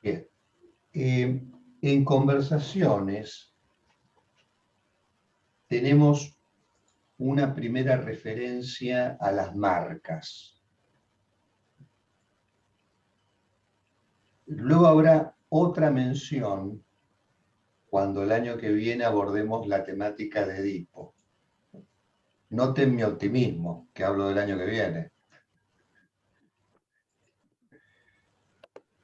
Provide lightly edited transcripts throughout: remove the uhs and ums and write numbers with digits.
Bien. En conversaciones tenemos una primera referencia a las marcas. Luego habrá otra mención cuando el año que viene abordemos la temática de Edipo. Noten mi optimismo, que hablo del año que viene.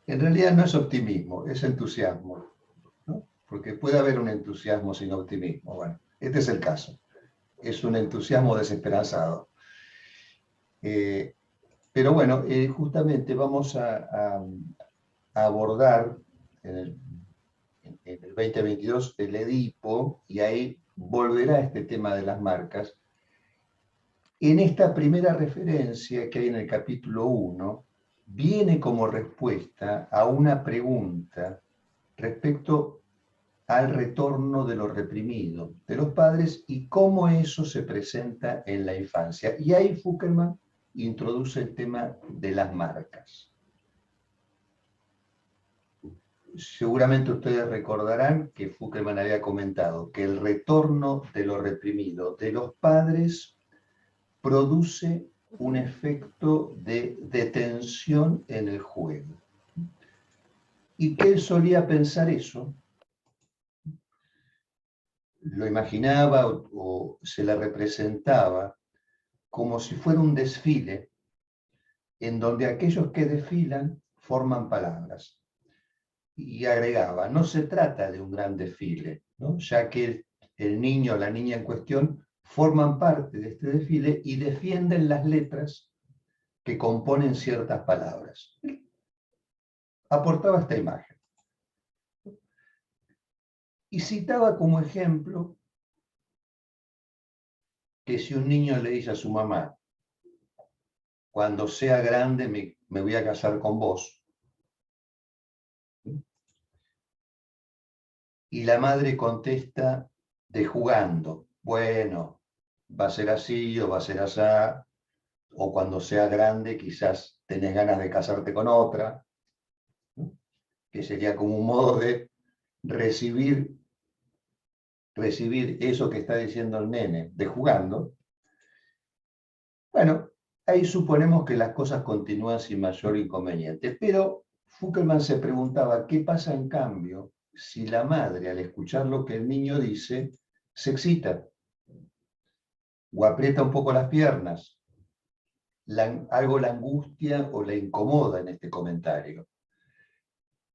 En realidad no es optimismo, es entusiasmo, ¿no? Porque puede haber un entusiasmo sin optimismo. Bueno, este es el caso. Es un entusiasmo desesperanzado. Pero bueno, justamente vamos a abordar en el 2022 el Edipo, y ahí volverá este tema de las marcas. En esta primera referencia que hay en el capítulo 1, viene como respuesta a una pregunta respecto al retorno de lo reprimido de los padres y cómo eso se presenta en la infancia. Y ahí Fuckelman introduce el tema de las marcas. Seguramente ustedes recordarán que Fuckelman había comentado que el retorno de lo reprimido de los padres produce un efecto de detención en el juego. Y que él solía pensar eso, lo imaginaba o se le representaba como si fuera un desfile en donde aquellos que desfilan forman palabras. Y agregaba, no se trata de un gran desfile, ¿no? Ya que el niño o la niña en cuestión forman parte de este desfile y defienden las letras que componen ciertas palabras. Aportaba esta imagen. Y citaba como ejemplo que si un niño le dice a su mamá, cuando sea grande me voy a casar con vos, y la madre contesta de jugando, bueno, va a ser así o va a ser así, o cuando sea grande quizás tenés ganas de casarte con otra, ¿no? Que sería como un modo de recibir eso que está diciendo el nene, de jugando. Bueno, ahí suponemos que las cosas continúan sin mayor inconveniente, pero Fuckelman se preguntaba qué pasa en cambio si la madre, al escuchar lo que el niño dice, se excita o aprieta un poco las piernas, algo la angustia o la incomoda en este comentario,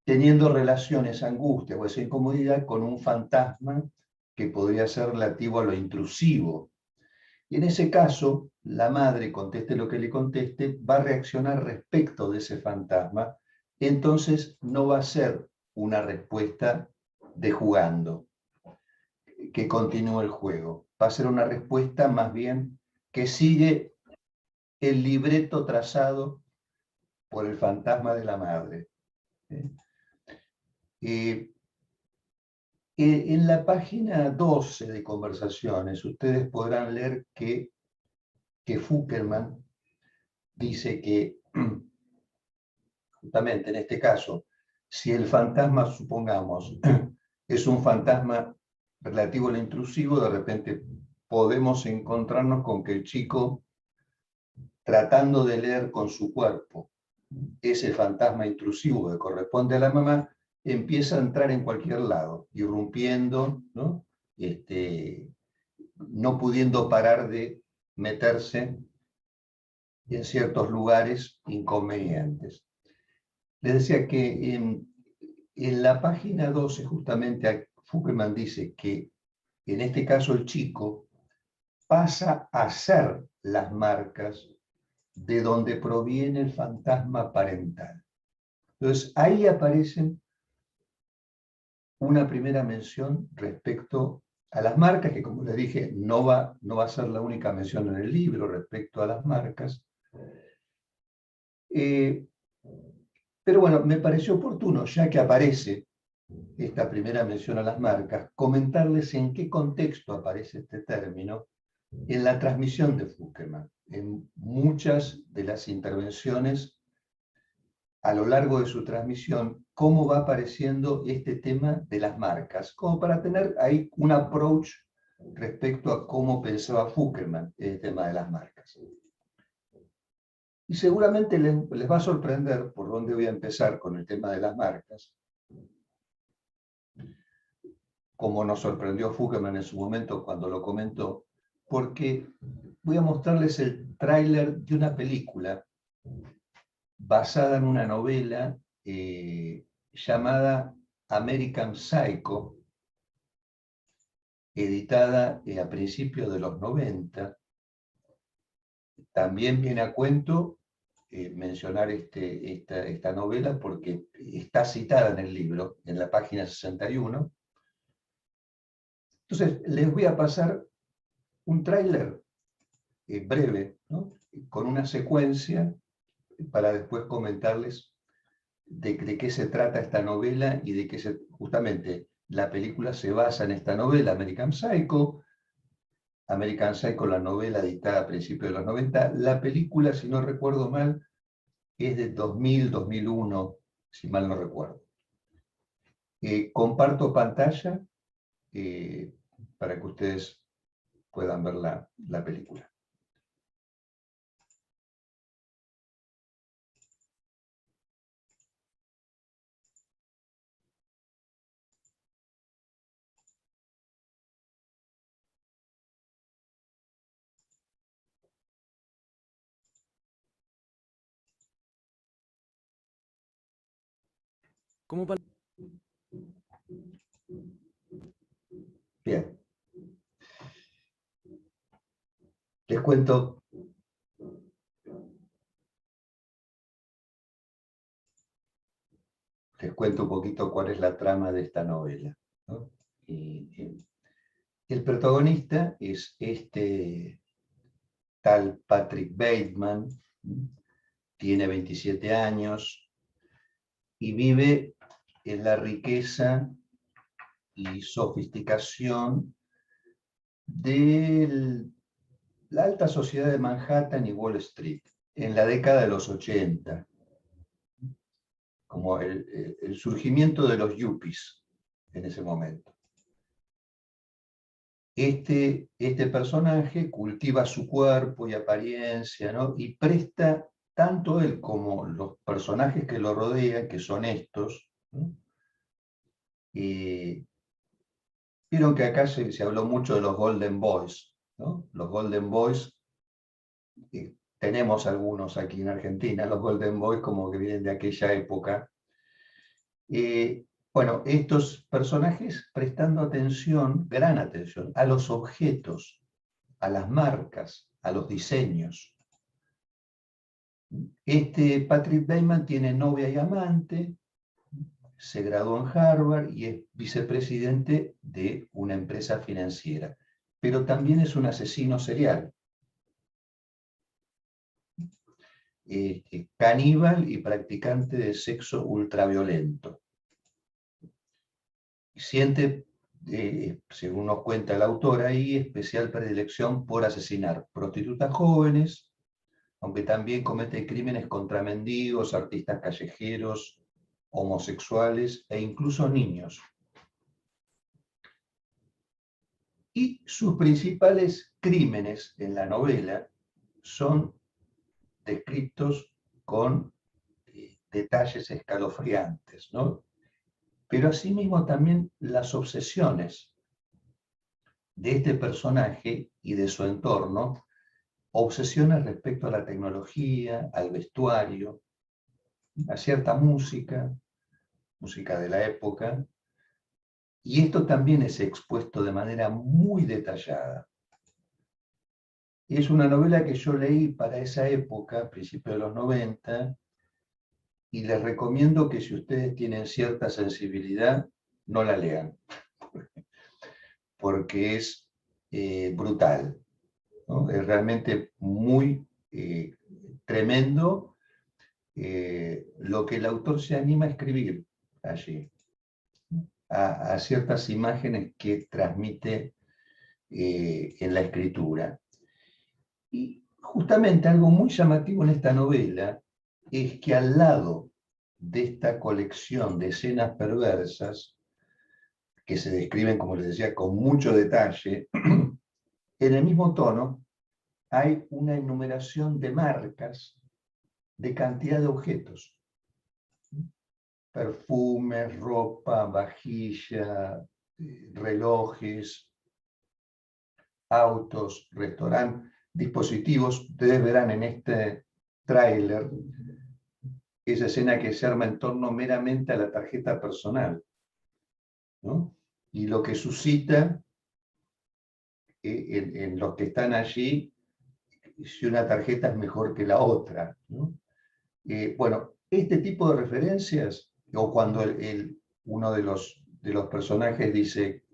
teniendo relación esa angustia o esa incomodidad con un fantasma que podría ser relativo a lo intrusivo. Y en ese caso, la madre, conteste lo que le conteste, va a reaccionar respecto de ese fantasma, entonces no va a ser una respuesta de jugando, que continúe el juego. Va a ser una respuesta más bien que sigue el libreto trazado por el fantasma de la madre. En la página 12 de Conversaciones, ustedes podrán leer que Fuckelman dice que, justamente en este caso, si el fantasma, supongamos, es un fantasma relativo al intrusivo, de repente podemos encontrarnos con que el chico, tratando de leer con su cuerpo ese fantasma intrusivo que corresponde a la mamá, empieza a entrar en cualquier lado, irrumpiendo, ¿no? No pudiendo parar de meterse en ciertos lugares inconvenientes. Les decía que en la página 12, justamente, Fuckelman dice que en este caso el chico pasa a ser las marcas de donde proviene el fantasma parental. Entonces, ahí aparecen una primera mención respecto a las marcas, que como les dije, no va a ser la única mención en el libro respecto a las marcas. Pero bueno, me pareció oportuno, ya que aparece esta primera mención a las marcas, comentarles en qué contexto aparece este término en la transmisión de Fuckelman. En muchas de las intervenciones a lo largo de su transmisión cómo va apareciendo este tema de las marcas, como para tener ahí un approach respecto a cómo pensaba Fuckelman el tema de las marcas. Y seguramente les va a sorprender por dónde voy a empezar con el tema de las marcas, como nos sorprendió Fuckelman en su momento cuando lo comentó, porque voy a mostrarles el tráiler de una película basada en una novela llamada American Psycho, editada a principios de los 90. También viene a cuento mencionar esta novela porque está citada en el libro, en la página 61. Entonces, les voy a pasar un tráiler breve, ¿no? Con una secuencia para después comentarles de qué se trata esta novela y de qué justamente la película se basa en esta novela, American Psycho, la novela editada a principios de los 90. La película, si no recuerdo mal, es de 2000, 2001, si mal no recuerdo. Comparto pantalla para que ustedes puedan ver la película. ¿Cómo para... Bien. Les cuento un poquito cuál es la trama de esta novela, ¿no? El protagonista es este tal Patrick Bateman, tiene 27 años y vive en la riqueza y sofisticación de la alta sociedad de Manhattan y Wall Street, en la década de los 80, como el surgimiento de los yuppies en ese momento. Este personaje cultiva su cuerpo y apariencia, ¿no? Y presta, tanto él como los personajes que lo rodean, que son estos, ¿no? Vieron que acá se habló mucho de los Golden Boys, ¿no? Los Golden Boys, tenemos algunos aquí en Argentina, los Golden Boys como que vienen de aquella época. Bueno, estos personajes prestando atención, gran atención, a los objetos, a las marcas, a los diseños. Patrick Bateman tiene novia y amante, se graduó en Harvard y es vicepresidente de una empresa financiera, pero también es un asesino serial, caníbal y practicante de sexo ultraviolento. Siente, según nos cuenta el autor ahí, especial predilección por asesinar prostitutas jóvenes, aunque también comete crímenes contra mendigos, artistas callejeros, homosexuales e incluso niños. Y sus principales crímenes en la novela son descritos con detalles escalofriantes, ¿no? Pero asimismo también las obsesiones de este personaje y de su entorno, obsesiones respecto a la tecnología, al vestuario, a cierta música de la época, y esto también es expuesto de manera muy detallada. Es una novela que yo leí para esa época, principios de los 90, y les recomiendo que si ustedes tienen cierta sensibilidad, no la lean, porque es brutal, ¿no? Es realmente muy tremendo lo que el autor se anima a escribir allí, a ciertas imágenes que transmite en la escritura. Y justamente algo muy llamativo en esta novela es que al lado de esta colección de escenas perversas, que se describen, como les decía, con mucho detalle, en el mismo tono hay una enumeración de marcas de cantidad de objetos. Perfumes, ropa, vajilla, relojes, autos, restaurantes, dispositivos. Ustedes verán en este tráiler esa escena que se arma en torno meramente a la tarjeta personal, ¿no? Y lo que suscita en los que están allí, si una tarjeta es mejor que la otra, ¿no? Bueno, este tipo de referencias, o cuando uno de los personajes dice,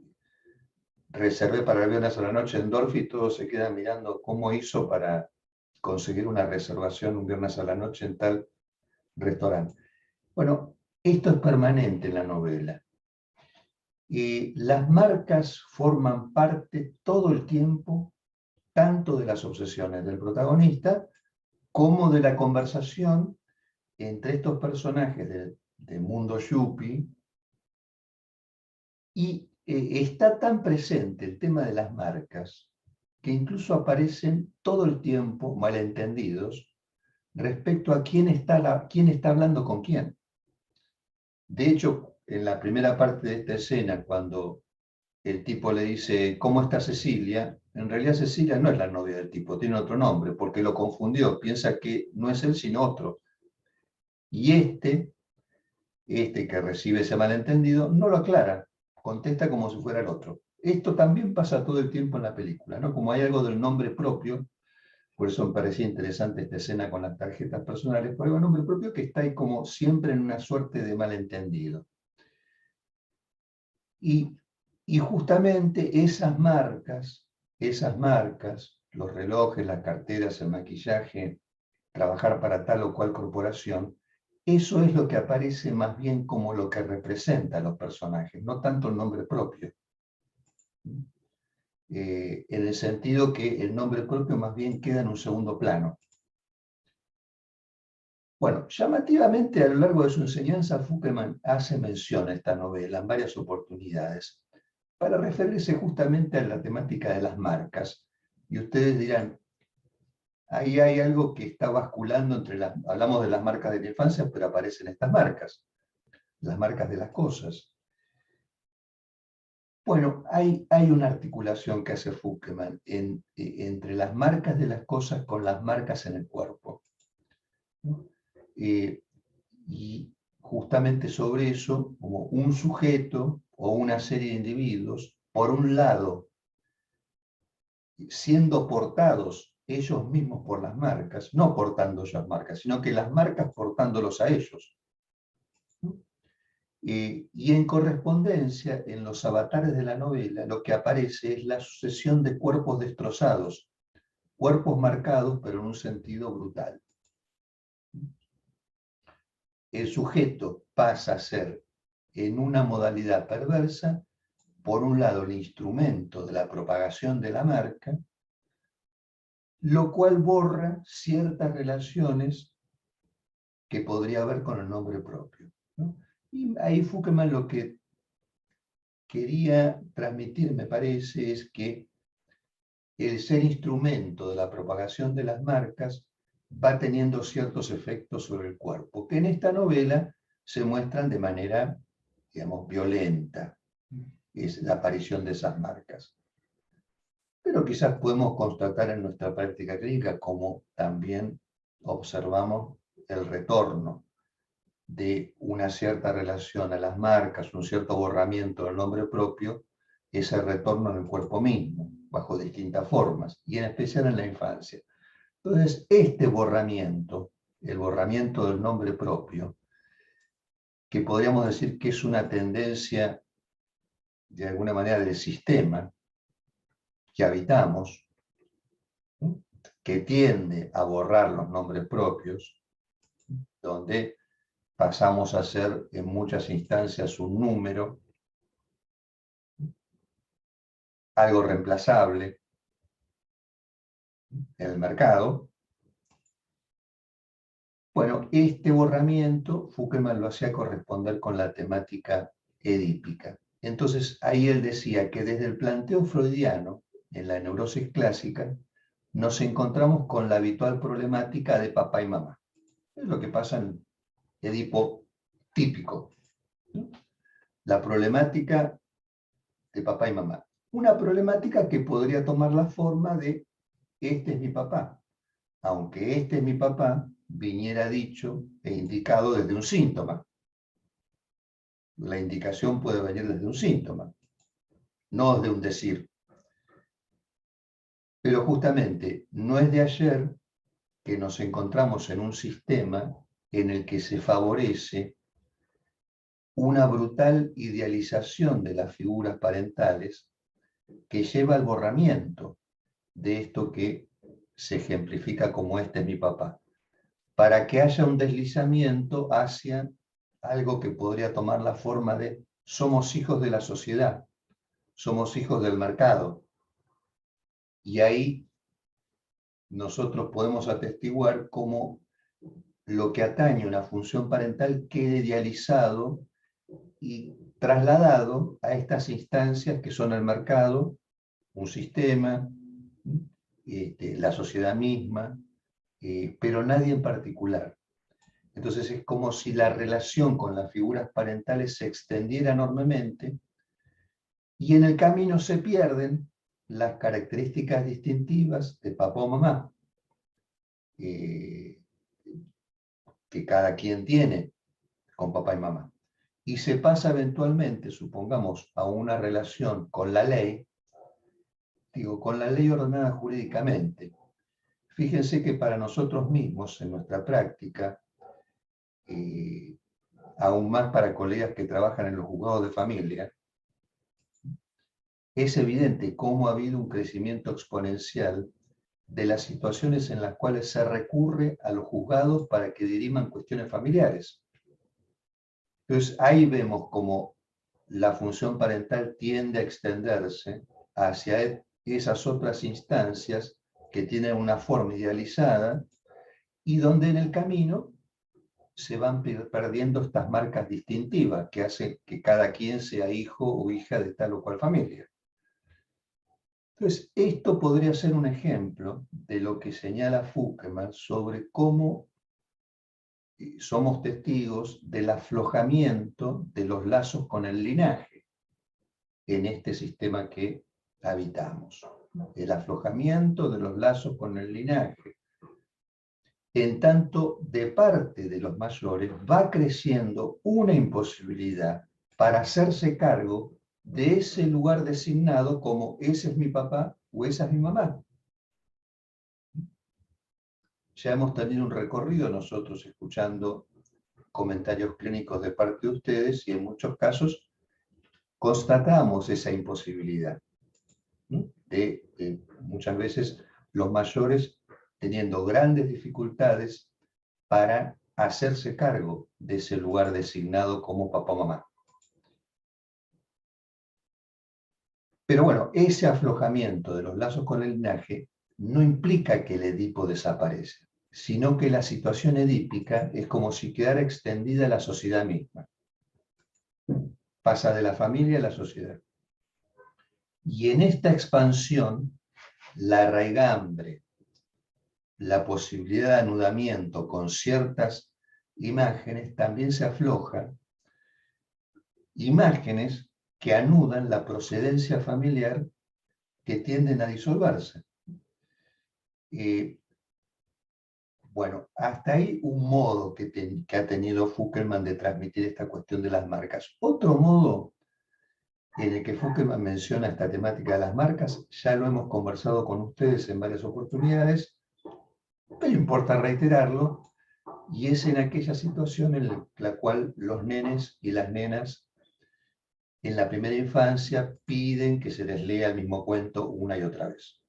reservé para el viernes a la noche en Dorfi, y todos se quedan mirando cómo hizo para conseguir una reservación un viernes a la noche en tal restaurante. Bueno, esto es permanente en la novela. Las marcas forman parte todo el tiempo, tanto de las obsesiones del protagonista, como de la conversación entre estos personajes del mundo yuppie, y está tan presente el tema de las marcas que incluso aparecen todo el tiempo malentendidos respecto a quién está hablando con quién. De hecho, en la primera parte de esta escena, cuando el tipo le dice, ¿cómo está Cecilia? En realidad Cecilia no es la novia del tipo, tiene otro nombre, porque lo confundió, piensa que no es él sino otro. Y este que recibe ese malentendido, no lo aclara, contesta como si fuera el otro. Esto también pasa todo el tiempo en la película, ¿no? Como hay algo del nombre propio, por eso me parecía interesante esta escena con las tarjetas personales, por algo del nombre propio que está ahí como siempre en una suerte de malentendido. Y, y justamente esas marcas, los relojes, las carteras, el maquillaje, trabajar para tal o cual corporación, eso es lo que aparece más bien como lo que representa a los personajes, no tanto el nombre propio. En el sentido que el nombre propio más bien queda en un segundo plano. Bueno, llamativamente a lo largo de su enseñanza, Fukuyama hace mención a esta novela en varias oportunidades para referirse justamente a la temática de las marcas. Y ustedes dirán, ahí hay algo que está basculando entre las... Hablamos de las marcas de la infancia, pero aparecen estas marcas, las marcas de las cosas. Bueno, hay una articulación que hace Fukuyama entre las marcas de las cosas con las marcas en el cuerpo. Y justamente sobre eso, como un sujeto o una serie de individuos, por un lado, siendo portados ellos mismos por las marcas, no portando esas marcas, sino que las marcas portándolos a ellos. Y en correspondencia, en los avatares de la novela, lo que aparece es la sucesión de cuerpos destrozados, cuerpos marcados, pero en un sentido brutal. El sujeto pasa a ser, en una modalidad perversa, por un lado el instrumento de la propagación de la marca, lo cual borra ciertas relaciones que podría haber con el nombre propio, ¿no? Y ahí Fukuyama lo que quería transmitir, me parece, es que el ser instrumento de la propagación de las marcas va teniendo ciertos efectos sobre el cuerpo, que en esta novela se muestran de manera, digamos, violenta, es la aparición de esas marcas. Pero quizás podemos constatar en nuestra práctica clínica como también observamos el retorno de una cierta relación a las marcas, un cierto borramiento del nombre propio, ese retorno en el cuerpo mismo, bajo distintas formas, y en especial en la infancia. Entonces, este borramiento, el borramiento del nombre propio, que podríamos decir que es una tendencia, de alguna manera, del sistema que habitamos, que tiende a borrar los nombres propios, donde pasamos a ser en muchas instancias un número, algo reemplazable en el mercado, Bueno, este borramiento Fukkelman lo hacía corresponder con la temática edípica. Entonces, ahí él decía que desde el planteo freudiano, en la neurosis clásica, nos encontramos con la habitual problemática de papá y mamá. Es lo que pasa en Edipo típico, ¿no? La problemática de papá y mamá. Una problemática que podría tomar la forma de este es mi papá, aunque este es mi papá viniera dicho e indicado desde un síntoma. La indicación puede venir desde un síntoma, no desde un decir. Pero justamente no es de ayer que nos encontramos en un sistema en el que se favorece una brutal idealización de las figuras parentales que lleva al borramiento de esto que se ejemplifica como este es mi papá, para que haya un deslizamiento hacia algo que podría tomar la forma de somos hijos de la sociedad, somos hijos del mercado. Y ahí nosotros podemos atestiguar cómo lo que atañe a una función parental quede idealizado y trasladado a estas instancias que son el mercado, un sistema, la sociedad misma, pero nadie en particular. Entonces es como si la relación con las figuras parentales se extendiera enormemente y en el camino se pierden las características distintivas de papá o mamá, que cada quien tiene con papá y mamá. Y se pasa eventualmente, supongamos, a una relación con la ley, digo, con la ley ordenada jurídicamente. Fíjense que para nosotros mismos, en nuestra práctica, aún más para colegas que trabajan en los juzgados de familia, es evidente cómo ha habido un crecimiento exponencial de las situaciones en las cuales se recurre a los juzgados para que diriman cuestiones familiares. Entonces, ahí vemos cómo la función parental tiende a extenderse hacia esas otras instancias que tienen una forma idealizada y donde en el camino se van perdiendo estas marcas distintivas que hacen que cada quien sea hijo o hija de tal o cual familia. Entonces, esto podría ser un ejemplo de lo que señala Fukkelman sobre cómo somos testigos del aflojamiento de los lazos con el linaje en este sistema que habitamos. El aflojamiento de los lazos con el linaje. En tanto, de parte de los mayores va creciendo una imposibilidad para hacerse cargo de ese lugar designado como ese es mi papá o esa es mi mamá. Ya hemos tenido un recorrido nosotros escuchando comentarios clínicos de parte de ustedes y en muchos casos constatamos esa imposibilidad, ¿no? de muchas veces los mayores teniendo grandes dificultades para hacerse cargo de ese lugar designado como papá o mamá. Pero bueno, ese aflojamiento de los lazos con el linaje no implica que el Edipo desaparece, sino que la situación edípica es como si quedara extendida a la sociedad misma. Pasa de la familia a la sociedad. Y en esta expansión, la raigambre, la posibilidad de anudamiento con ciertas imágenes también se afloja. Imágenes que anudan la procedencia familiar que tienden a disolverse. Bueno, hasta ahí un modo que ha tenido Fukkelman de transmitir esta cuestión de las marcas. Otro modo en el que Fukkelman menciona esta temática de las marcas, ya lo hemos conversado con ustedes en varias oportunidades, pero importa reiterarlo, y es en aquella situación en la cual los nenes y las nenas en la primera infancia piden que se les lea el mismo cuento una y otra vez.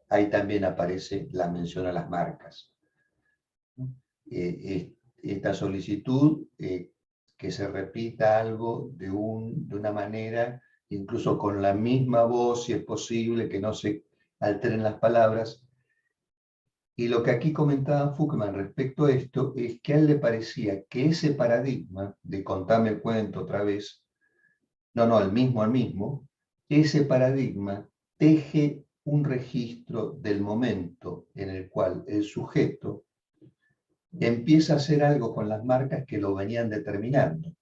Ahí también aparece la mención a las marcas. Esta solicitud, que se repita algo de una manera, incluso con la misma voz, si es posible, que no se alteren las palabras, Y lo que aquí comentaba Fukman respecto a esto es que a él le parecía que ese paradigma de contame el cuento otra vez, no, el mismo, ese paradigma teje un registro del momento en el cual el sujeto empieza a hacer algo con las marcas que lo venían determinando.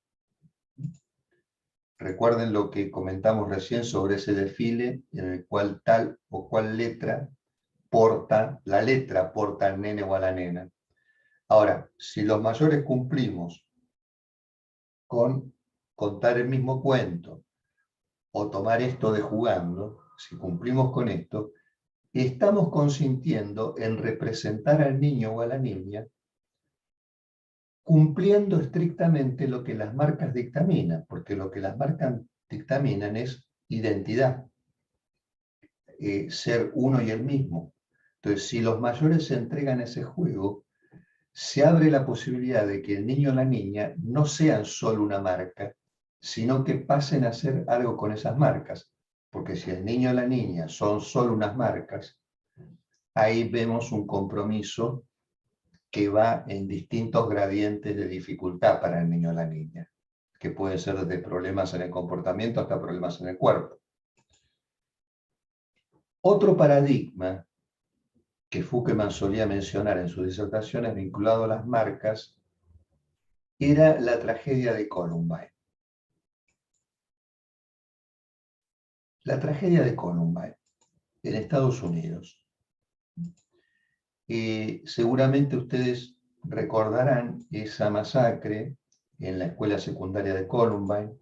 Recuerden lo que comentamos recién sobre ese desfile en el cual tal o cual letra porta, la letra porta al nene o a la nena. Ahora, si los mayores cumplimos con contar el mismo cuento o tomar esto de jugando, si cumplimos con esto, estamos consintiendo en representar al niño o a la niña cumpliendo estrictamente lo que las marcas dictaminan, porque lo que las marcas dictaminan es identidad, ser uno y el mismo. Entonces, si los mayores se entregan a ese juego, se abre la posibilidad de que el niño o la niña no sean solo una marca, sino que pasen a ser algo con esas marcas. Porque si el niño o la niña son solo unas marcas, ahí vemos un compromiso que va en distintos gradientes de dificultad para el niño o la niña, que pueden ser desde problemas en el comportamiento hasta problemas en el cuerpo. Otro paradigma que Fukman solía mencionar en sus disertaciones vinculado a las marcas era la tragedia de Columbine. La tragedia de Columbine en Estados Unidos. Seguramente ustedes recordarán esa masacre en la escuela secundaria de Columbine,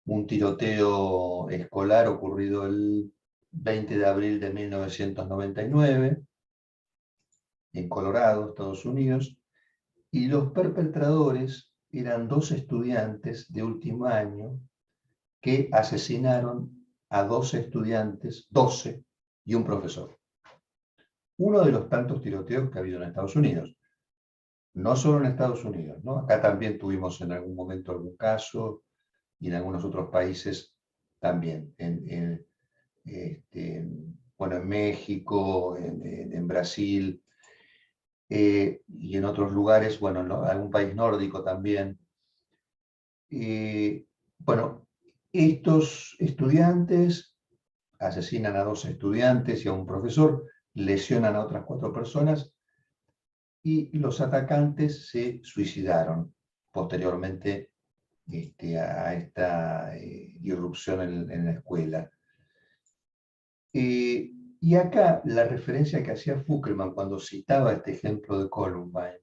un tiroteo escolar ocurrido el 20 de abril de 1999 en Colorado, Estados Unidos, y los perpetradores eran dos estudiantes de último año que asesinaron a 12 estudiantes, 12 y un profesor. Uno de los tantos tiroteos que ha habido en Estados Unidos. No solo en Estados Unidos, ¿no? Acá también tuvimos en algún momento algún caso y en algunos otros países también. Bueno, en México, en Brasil y en otros lugares, bueno, en algún país nórdico también. Bueno, estos estudiantes asesinan a 2 estudiantes y a un profesor, lesionan a otras 4 personas y los atacantes se suicidaron posteriormente a esta irrupción en la escuela. Y acá la referencia que hacía Fukman cuando citaba este ejemplo de Columbine,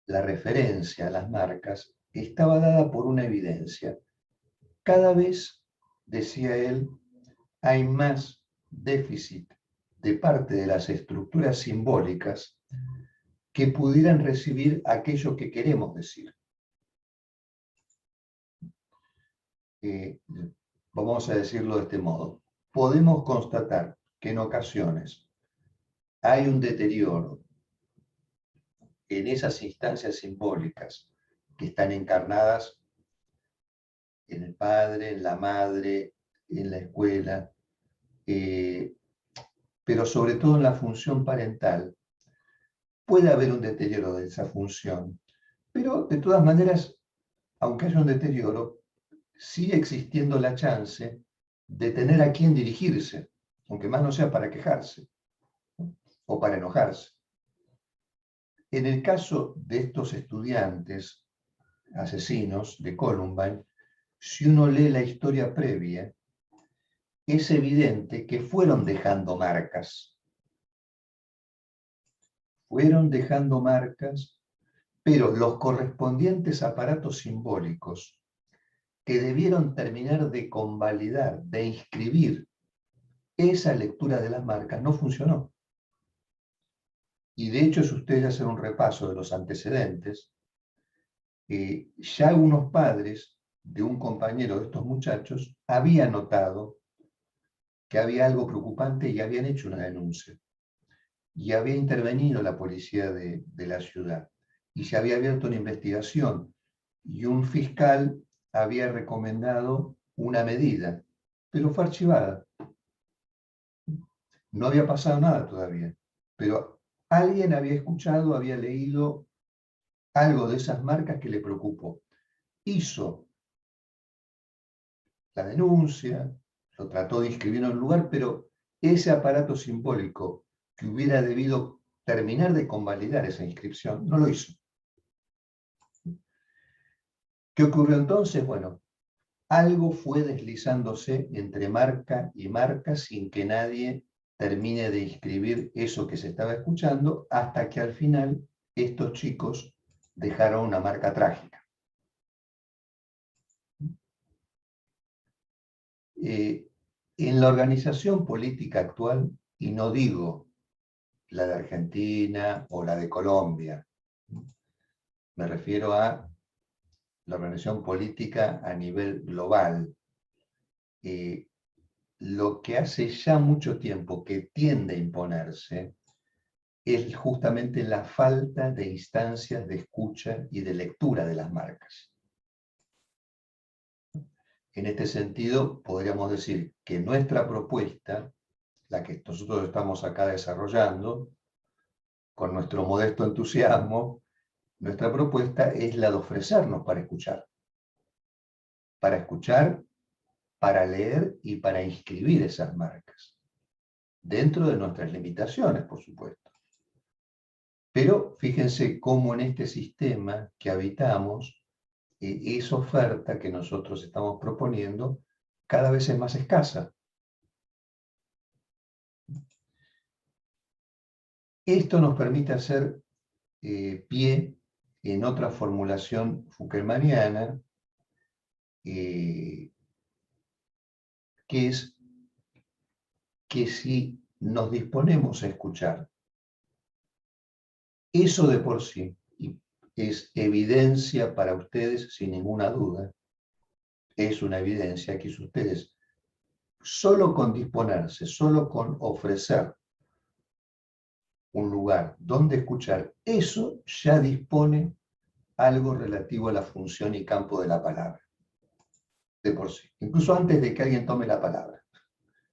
la referencia a las marcas, estaba dada por una evidencia. Cada vez, decía él, hay más déficit de parte de las estructuras simbólicas que pudieran recibir aquello que queremos decir. Vamos a decirlo de este modo. Podemos constatar que en ocasiones hay un deterioro en esas instancias simbólicas que están encarnadas en el padre, en la madre, en la escuela, pero sobre todo en la función parental. Puede haber un deterioro de esa función, pero de todas maneras, aunque haya un deterioro, sigue existiendo la chance de tener a quién dirigirse, aunque más no sea para quejarse o para enojarse. En el caso de estos estudiantes asesinos de Columbine, si uno lee la historia previa, es evidente que fueron dejando marcas. Fueron dejando marcas, pero los correspondientes aparatos simbólicos que debieron terminar de convalidar, de inscribir esa lectura de las marcas, no funcionó. Y de hecho, si ustedes hacen un repaso de los antecedentes, ya unos padres de un compañero de estos muchachos habían notado que había algo preocupante y habían hecho una denuncia. Y había intervenido la policía de la ciudad. Y se había abierto una investigación. Y un fiscal había recomendado una medida, pero fue archivada. No había pasado nada todavía, pero alguien había escuchado, había leído algo de esas marcas que le preocupó. Hizo la denuncia, lo trató de inscribir en un lugar, pero ese aparato simbólico que hubiera debido terminar de convalidar esa inscripción, no lo hizo. ¿Qué ocurrió entonces? Bueno, algo fue deslizándose entre marca y marca sin que nadie termine de inscribir eso que se estaba escuchando, hasta que al final estos chicos dejaron una marca trágica. En la organización política actual, y no digo la de Argentina o la de Colombia, me refiero a la organización política a nivel global, lo que hace ya mucho tiempo que tiende a imponerse es justamente la falta de instancias de escucha y de lectura de las marcas. En este sentido, podríamos decir que nuestra propuesta, la que nosotros estamos acá desarrollando, con nuestro modesto entusiasmo, nuestra propuesta es la de ofrecernos para escuchar, para leer y para inscribir esas marcas, dentro de nuestras limitaciones, por supuesto. Pero fíjense cómo en este sistema que habitamos, esa oferta que nosotros estamos proponiendo cada vez es más escasa. Esto nos permite hacer pie en otra formulación Fukelmaniana, que es que si nos disponemos a escuchar, eso de por sí es evidencia para ustedes sin ninguna duda, es una evidencia que si ustedes solo con disponerse, solo con ofrecer un lugar donde escuchar, eso ya dispone algo relativo a la función y campo de la palabra, de por sí, incluso antes de que alguien tome la palabra.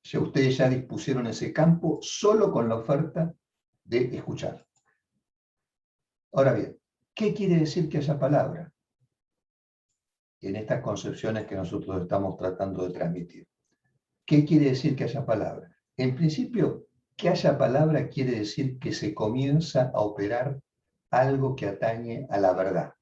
Ya ustedes ya dispusieron ese campo solo con la oferta de escuchar. Ahora bien, ¿qué quiere decir que haya palabra? En estas concepciones que nosotros estamos tratando de transmitir. ¿Qué quiere decir que haya palabra? En principio, que haya palabra quiere decir que se comienza a operar algo que atañe a la verdad.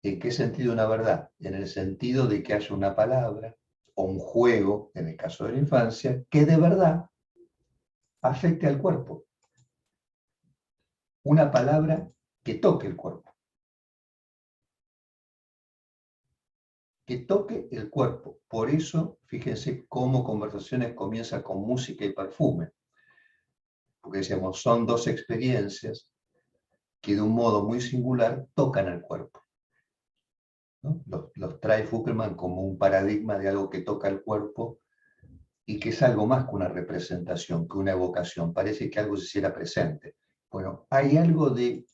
¿En qué sentido una verdad? En el sentido de que haya una palabra o un juego, en el caso de la infancia, que de verdad afecte al cuerpo. Una palabra que toque el cuerpo. Que toque el cuerpo. Por eso, fíjense cómo Conversaciones comienza con música y perfume. Porque decíamos, son dos experiencias que de un modo muy singular tocan el cuerpo, ¿no? Los trae Fukelman como un paradigma de algo que toca el cuerpo y que es algo más que una representación, que una evocación. Parece que algo se hiciera presente. Bueno, hay algo de,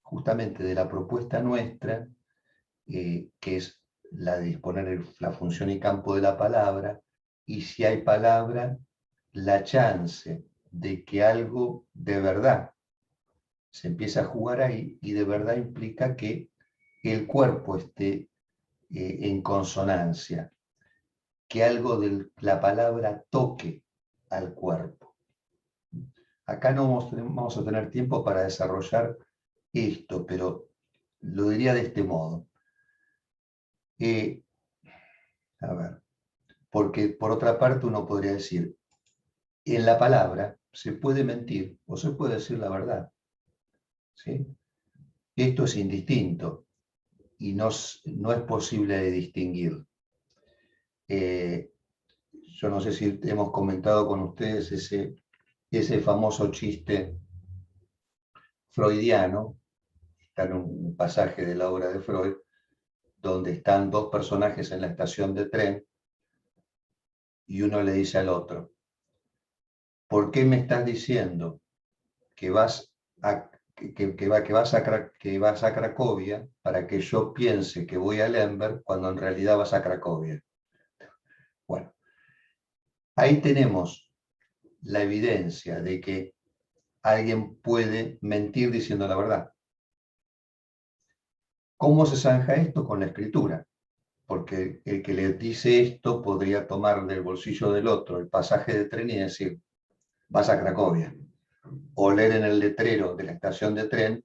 justamente de la propuesta nuestra, que es la de disponer la función y campo de la palabra, y si hay palabra, la chance de que algo de verdad se empieza a jugar ahí, y de verdad implica que el cuerpo esté en consonancia, que algo de la palabra toque al cuerpo. Acá no vamos a tener tiempo para desarrollar esto, pero lo diría de este modo. A ver, porque por otra parte uno podría decir, en la palabra se puede mentir o se puede decir la verdad, ¿sí? Esto es indistinto y no es posible de distinguir. Yo no sé si hemos comentado con ustedes ese famoso chiste freudiano, está en un pasaje de la obra de Freud, donde están dos personajes en la estación de tren y uno le dice al otro, ¿por qué me estás diciendo que vas a, que vas a Cracovia para que yo piense que voy a Lemberg cuando en realidad vas a Cracovia? Bueno, ahí tenemos la evidencia de que alguien puede mentir diciendo la verdad. ¿Cómo se zanja esto? Con la escritura. Porque el que le dice esto podría tomar del bolsillo del otro el pasaje de tren y decir, vas a Cracovia. O leer en el letrero de la estación de tren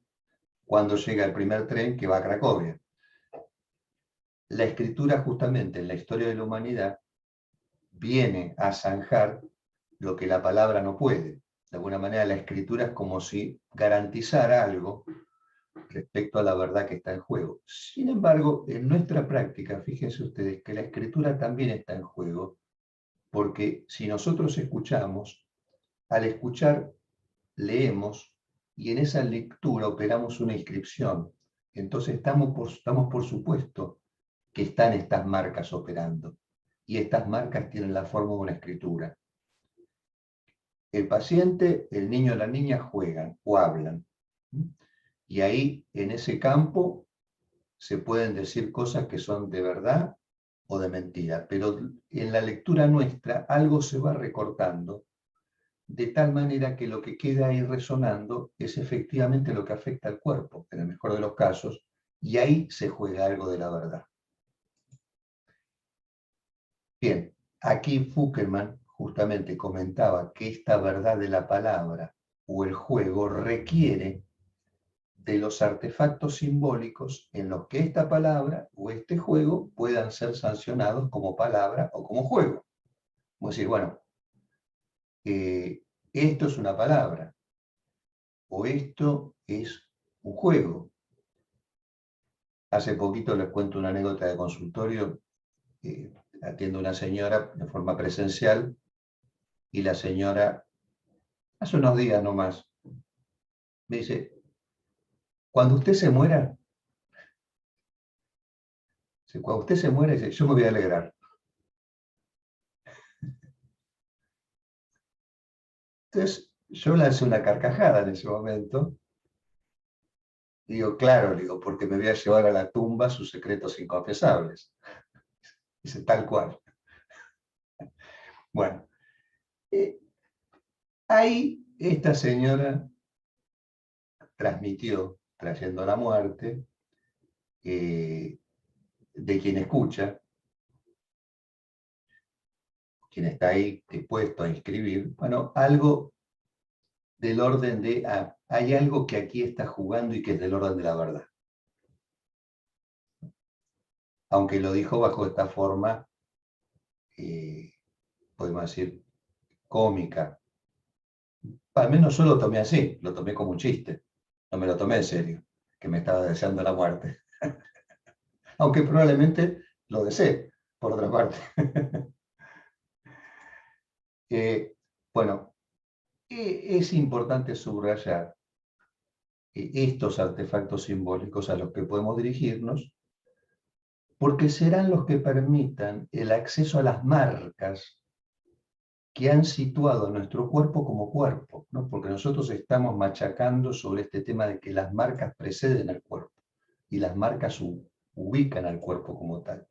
cuando llega el primer tren que va a Cracovia. La escritura, justamente en la historia de la humanidad, viene a zanjar lo que la palabra no puede. De alguna manera, la escritura es como si garantizara algo respecto a la verdad que está en juego. Sin embargo, en nuestra práctica, fíjense ustedes que la escritura también está en juego, porque si nosotros escuchamos, al escuchar leemos y en esa lectura operamos una inscripción. Entonces estamos por supuesto que están estas marcas operando y estas marcas tienen la forma de una escritura. El paciente, el niño o la niña juegan o hablan. Y ahí, en ese campo, se pueden decir cosas que son de verdad o de mentira. Pero en la lectura nuestra, algo se va recortando, de tal manera que lo que queda ahí resonando es efectivamente lo que afecta al cuerpo, en el mejor de los casos, y ahí se juega algo de la verdad. Bien, aquí Fukelman justamente comentaba que esta verdad de la palabra o el juego requiere de los artefactos simbólicos en los que esta palabra o este juego puedan ser sancionados como palabra o como juego. Vamos a decir, bueno, esto es una palabra o esto es un juego. Hace poquito les cuento una anécdota de consultorio. Atiendo a una señora de forma presencial y la señora, hace unos días nomás, me dice, cuando usted se muera, cuando usted se muera, dice, yo me voy a alegrar. Entonces, yo lancé una carcajada en ese momento. Digo, claro, digo, porque me voy a llevar a la tumba sus secretos inconfesables. Dice, tal cual. Bueno, ahí esta señora transmitió, trayendo la muerte, de quien escucha, quien está ahí dispuesto a inscribir, bueno, algo del orden de, hay algo que aquí está jugando y que es del orden de la verdad. Aunque lo dijo bajo esta forma, podemos decir, cómica. Al menos yo lo tomé así, lo tomé como un chiste. No me lo tomé en serio, que me estaba deseando la muerte. Aunque probablemente lo desee, por otra parte. Bueno, es importante subrayar estos artefactos simbólicos a los que podemos dirigirnos, porque serán los que permitan el acceso a las marcas que han situado a nuestro cuerpo como cuerpo, ¿no? Porque nosotros estamos machacando sobre este tema de que las marcas preceden al cuerpo y las marcas ubican al cuerpo como tal.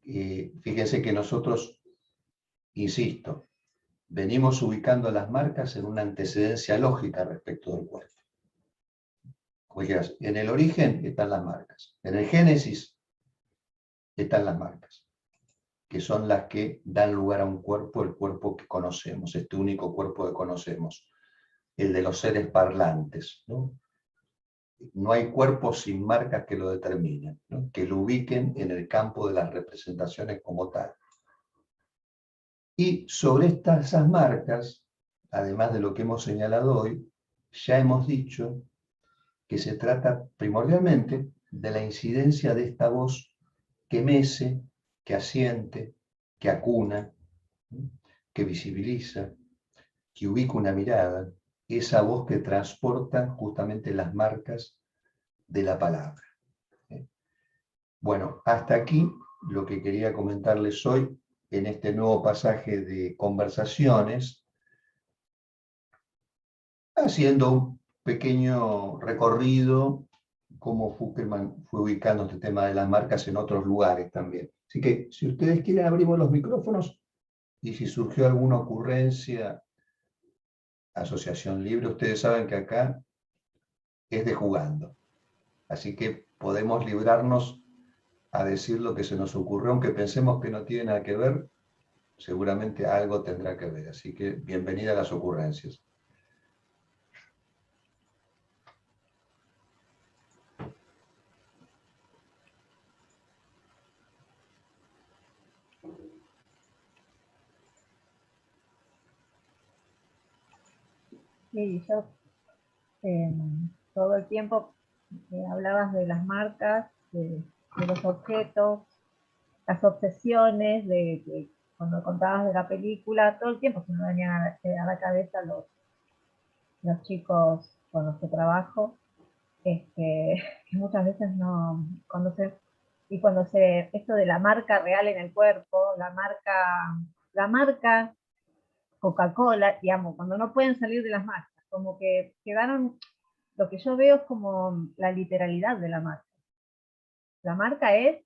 Fíjense que nosotros, insisto, venimos ubicando las marcas en una antecedencia lógica respecto del cuerpo. Como dijeras, en el origen están las marcas, en el génesis están las marcas, que son las que dan lugar a un cuerpo, el cuerpo que conocemos, este único cuerpo que conocemos, el de los seres parlantes, ¿no? No hay cuerpo sin marcas que lo determinen, ¿no? Que lo ubiquen en el campo de las representaciones como tal. Y sobre esas marcas, además de lo que hemos señalado hoy, ya hemos dicho que se trata primordialmente de la incidencia de esta voz que mece, que asiente, que acuna, que visibiliza, que ubica una mirada, esa voz que transporta justamente las marcas de la palabra. Bueno, hasta aquí lo que quería comentarles hoy en este nuevo pasaje de conversaciones, haciendo un pequeño recorrido cómo Fukelman fue ubicando este tema de las marcas en otros lugares también. Así que si ustedes quieren abrimos los micrófonos Y si surgió alguna ocurrencia, asociación libre, ustedes saben que acá es de jugando. Así que podemos librarnos a decir lo que se nos ocurrió, aunque pensemos que no tiene nada que ver, seguramente algo tendrá que ver. Así que bienvenida a las ocurrencias. Sí, yo eh, todo el tiempo hablabas de las marcas, de los objetos, las obsesiones, cuando contabas de la película, todo el tiempo se me venían a la cabeza los chicos con los que trabajo, que muchas veces no, esto de la marca real en el cuerpo, la marca Coca-Cola, digamos, cuando no pueden salir de las marcas, como que quedaron, lo que yo veo es como la literalidad de la marca. La marca es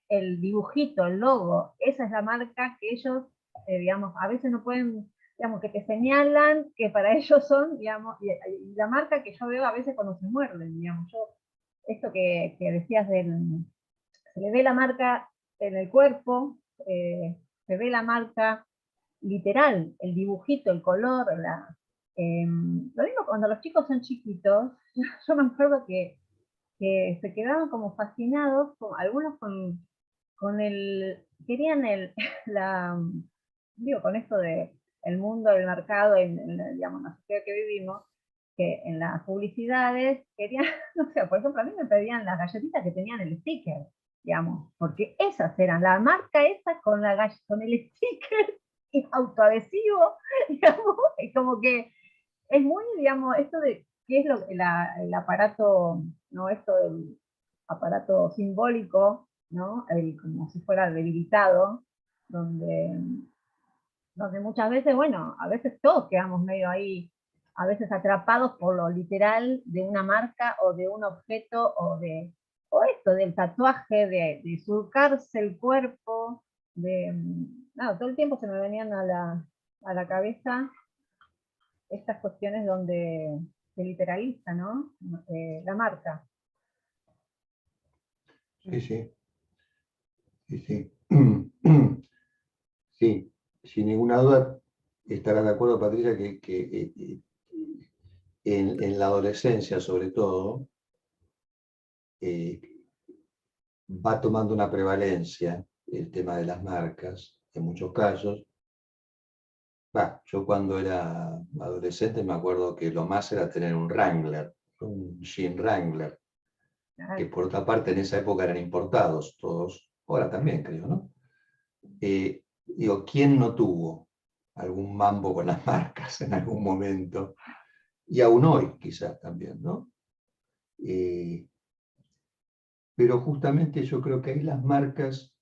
el dibujito, el logo, esa es la marca que ellos, digamos, a veces no pueden, digamos, que te señalan que para ellos son, digamos, y la marca que yo veo a veces cuando se muerden, digamos, esto que decías se le ve la marca en el cuerpo, se ve la marca literal, el dibujito, el color, lo mismo cuando los chicos son chiquitos, yo me acuerdo que se quedaban como fascinados, algunos querían digo, con esto de el mundo del mercado, digamos, la sociedad que vivimos, que en las publicidades querían, no sé, por ejemplo, a mí me pedían las galletitas que tenían el sticker, digamos, porque esas eran, la marca esa con el sticker y autoadhesivo, digamos, es como que es muy, digamos, esto de qué es el aparato, ¿no? Esto del aparato simbólico, ¿no? Como si fuera debilitado, donde, donde muchas veces, bueno, a veces todos quedamos medio ahí, a veces atrapados por lo literal de una marca o de un objeto o esto del tatuaje, de surcarse el cuerpo, nada, todo el tiempo se me venían a la cabeza estas cuestiones donde se literaliza, ¿no? La marca. Sí, sí, sí, sí. Sí, sin ninguna duda estarás de acuerdo, Patricia, que en la adolescencia, sobre todo, eh, va tomando una prevalencia el tema de las marcas, en muchos casos. Yo cuando era adolescente me acuerdo que lo más era tener un Wrangler, un Jean Wrangler, que por otra parte en esa época eran importados todos, ahora también creo, ¿no? Digo, ¿quién no tuvo algún mambo con las marcas en algún momento? Y aún hoy quizás también, ¿no? Pero justamente yo creo que ahí las marcas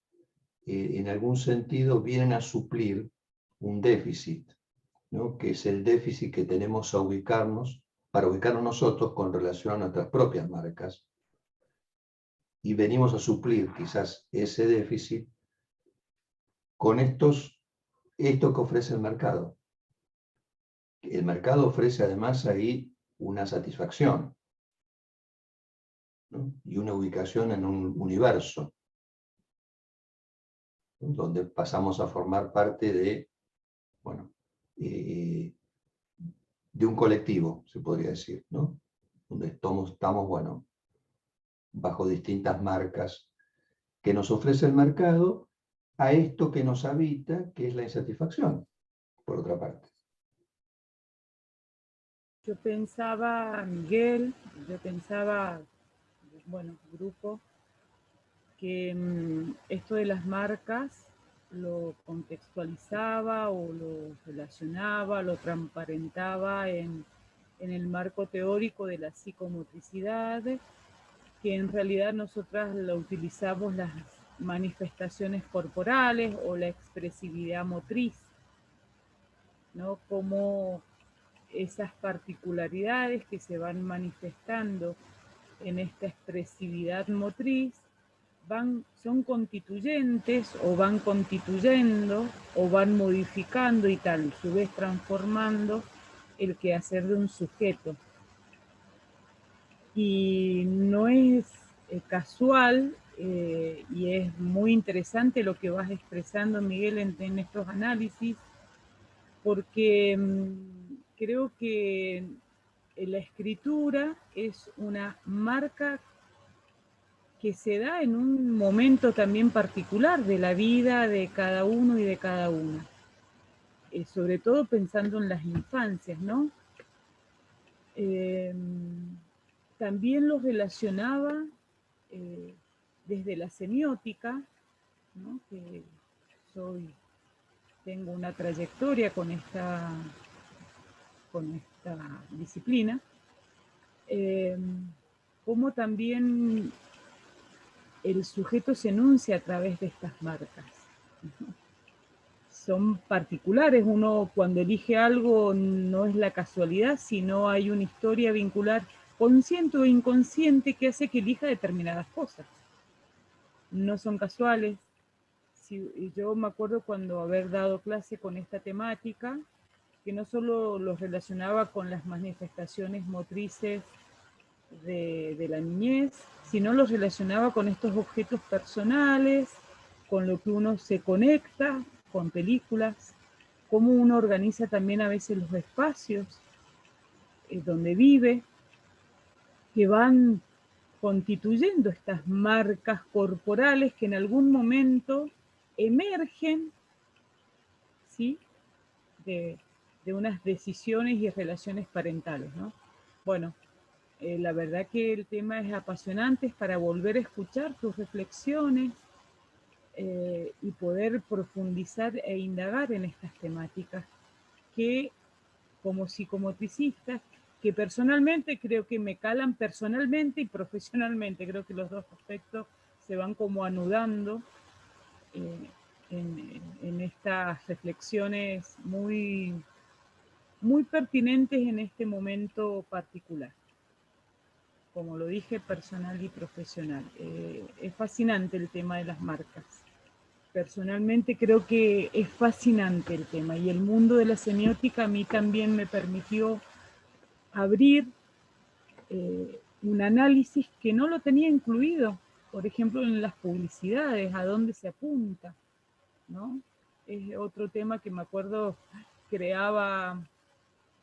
en algún sentido vienen a suplir un déficit, ¿no? Que es el déficit que tenemos para ubicarnos nosotros con relación a nuestras propias marcas. Y venimos a suplir quizás ese déficit con esto que ofrece el mercado. El mercado ofrece además ahí una satisfacción, ¿no? Y una ubicación en un universo, ¿no? Donde pasamos a formar parte de, bueno, de un colectivo, se podría decir, ¿no? Donde estamos, bueno, bajo distintas marcas que nos ofrece el mercado a esto que nos habita, que es la insatisfacción, por otra parte. Yo pensaba, Miguel, bueno, grupo, que esto de las marcas lo contextualizaba o lo relacionaba, lo transparentaba en el marco teórico de la psicomotricidad, que en realidad nosotras lo utilizamos las manifestaciones corporales o la expresividad motriz, ¿no? Como esas particularidades que se van manifestando en esta expresividad motriz son constituyentes o van constituyendo o van modificando y tal, a su vez transformando el quehacer de un sujeto. Y no es casual, y es muy interesante lo que vas expresando, Miguel, en estos análisis, porque creo que la escritura es una marca que se da en un momento también particular de la vida de cada uno y de cada una. Sobre todo pensando en las infancias, ¿no? También los relacionaba desde la semiótica, ¿no? Que tengo una trayectoria con esta disciplina, como también el sujeto se enuncia a través de estas marcas. Son particulares, uno cuando elige algo no es la casualidad, sino hay una historia vincular consciente o inconsciente que hace que elija determinadas cosas. No son casuales. Yo me acuerdo cuando haber dado clase con esta temática, que no solo los relacionaba con las manifestaciones motrices de la niñez, sino los relacionaba con estos objetos personales, con lo que uno se conecta, con películas, cómo uno organiza también a veces los espacios donde vive, que van constituyendo estas marcas corporales que en algún momento emergen, ¿sí?, de unas decisiones y relaciones parentales, ¿no? Bueno, la verdad que el tema es apasionante, es para volver a escuchar tus reflexiones y poder profundizar e indagar en estas temáticas que, como psicomotricistas, que personalmente creo que me calan personalmente y profesionalmente, creo que los dos aspectos se van como anudando en estas reflexiones muy, muy pertinentes en este momento particular. Como lo dije, personal y profesional. Es fascinante el tema de las marcas. Personalmente creo que es fascinante el tema y el mundo de la semiótica a mí también me permitió abrir un análisis que no lo tenía incluido, por ejemplo, en las publicidades, a dónde se apunta, ¿no? Es otro tema que me acuerdo creaba,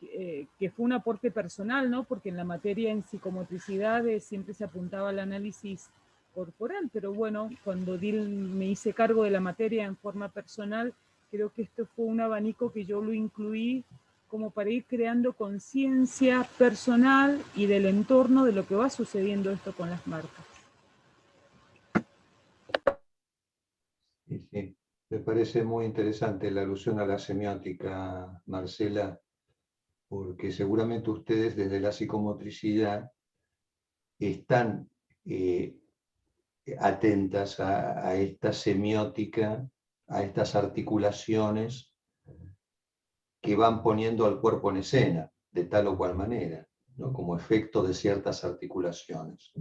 que fue un aporte personal, ¿no? Porque en la materia en psicomotricidad siempre se apuntaba al análisis corporal, pero bueno, cuando me hice cargo de la materia en forma personal, creo que esto fue un abanico que yo lo incluí como para ir creando conciencia personal y del entorno de lo que va sucediendo esto con las marcas. Sí, sí. Me parece muy interesante la alusión a la semiótica, Marcela, porque seguramente ustedes desde la psicomotricidad están atentas a esta semiótica, a estas articulaciones que van poniendo al cuerpo en escena, de tal o cual manera, ¿no?, como efecto de ciertas articulaciones.